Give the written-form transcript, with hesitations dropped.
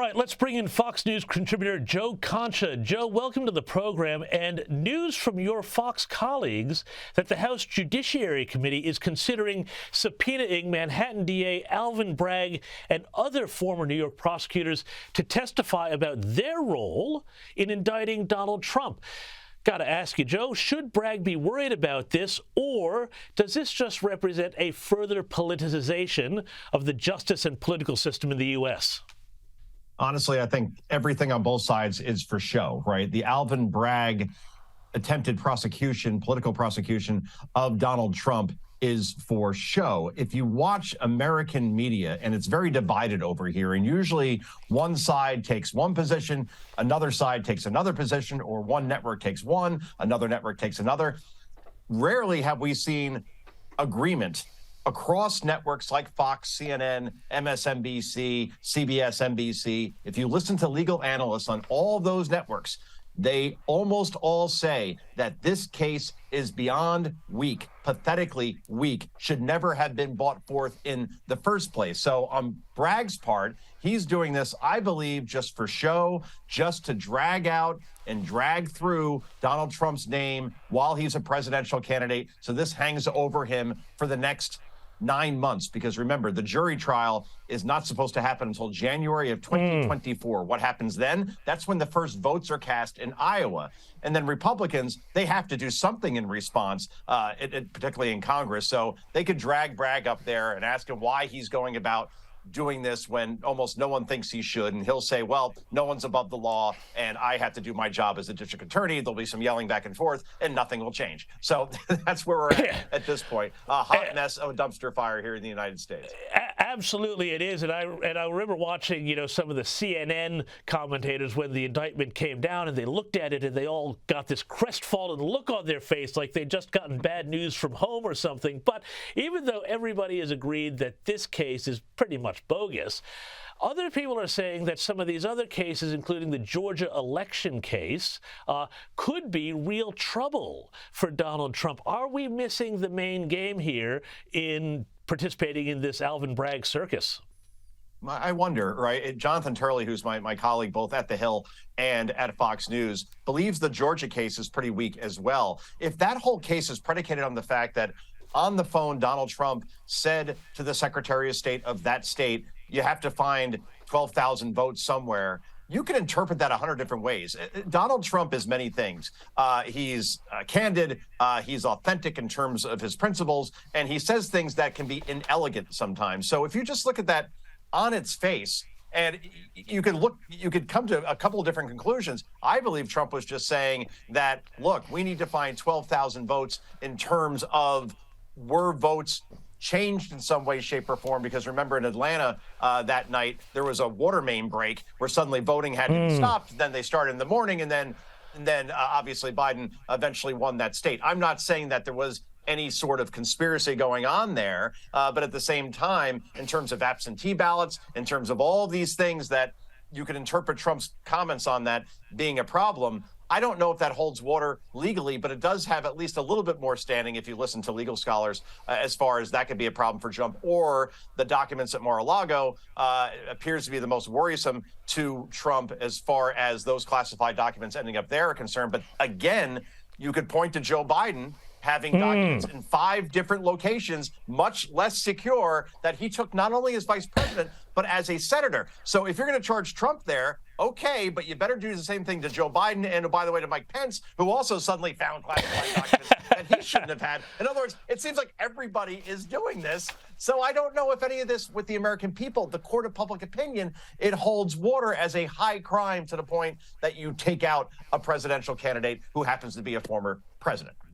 right, let's bring in Fox News contributor Joe Concha. Joe, welcome to the program. And news from your Fox colleagues that the House Judiciary Committee is considering subpoenaing Manhattan DA Alvin Bragg and other former New York prosecutors to testify about their role in indicting Donald Trump. Got to ask you, Joe, should Bragg be worried about this, or does this just represent a further politicization of the justice and political system in the U.S.? Honestly, I think everything on both sides is for show, right? The Alvin Bragg attempted prosecution, political prosecution of Donald Trump is for show. If you watch American media, and it's very divided over here, and usually one side takes one position, another side takes another position, or one network takes one, another network takes another. Rarely have we seen agreement across networks like Fox, CNN, MSNBC, CBS, NBC. If you listen to legal analysts on all those networks, they almost all say that this case is beyond weak, pathetically weak, should never have been brought forth in the first place. So on Bragg's part, he's doing this, I believe, just for show, just to drag out and drag through Donald Trump's name while he's a presidential candidate. So this hangs over him for the next 9 months, because remember, the jury trial is not supposed to happen until January of 2024. What happens then? That's when the first votes are cast in Iowa. And then Republicans, they have to do something in response, particularly in Congress. So they could drag Bragg up there and ask him why he's going about doing this when almost no one thinks he should. And he'll say, well, no one's above the law, and I have to do my job as a district attorney. There'll be some yelling back and forth, and nothing will change. So that's where we're at this point. A hot mess of a dumpster fire here in the United States. Absolutely it is. And I remember watching, some of the CNN commentators when the indictment came down, and they looked at it and they all got this crestfallen look on their face like they'd just gotten bad news from home or something. But even though everybody has agreed that this case is pretty much bogus, other people are saying that some of these other cases, including the Georgia election case, could be real trouble for Donald Trump. Are we missing the main game here in participating in this Alvin Bragg circus? I wonder, right? Jonathan Turley, who's my colleague both at The Hill and at Fox News, believes the Georgia case is pretty weak as well. If that whole case is predicated on the fact that on the phone, Donald Trump said to the Secretary of State of that state, you have to find 12,000 votes somewhere, you can interpret that 100 different ways. Donald Trump is many things. He's candid, he's authentic in terms of his principles, and he says things that can be inelegant sometimes. So if you just look at that on its face, and you could come to a couple of different conclusions. I believe Trump was just saying that, look, we need to find 12,000 votes in terms of were votes changed in some way, shape, or form, because remember in Atlanta that night, there was a water main break where suddenly voting had to be stopped. Then they started in the morning, and then obviously Biden eventually won that state. I'm not saying that there was any sort of conspiracy going on there, but at the same time, in terms of absentee ballots, in terms of all these things that you could interpret Trump's comments on that being a problem, I don't know if that holds water legally, but it does have at least a little bit more standing if you listen to legal scholars as far as that could be a problem for Trump. Or the documents at Mar-a-Lago appears to be the most worrisome to Trump as far as those classified documents ending up there are concerned. But again, you could point to Joe Biden having documents in 5 different locations, much less secure, that he took not only as vice president, but as a senator. So if you're going to charge Trump there, okay, but you better do the same thing to Joe Biden and, by the way, to Mike Pence, who also suddenly found classified documents that he shouldn't have had. In other words, it seems like everybody is doing this. So I don't know if any of this with the American people, the court of public opinion, it holds water as a high crime to the point that you take out a presidential candidate who happens to be a former president.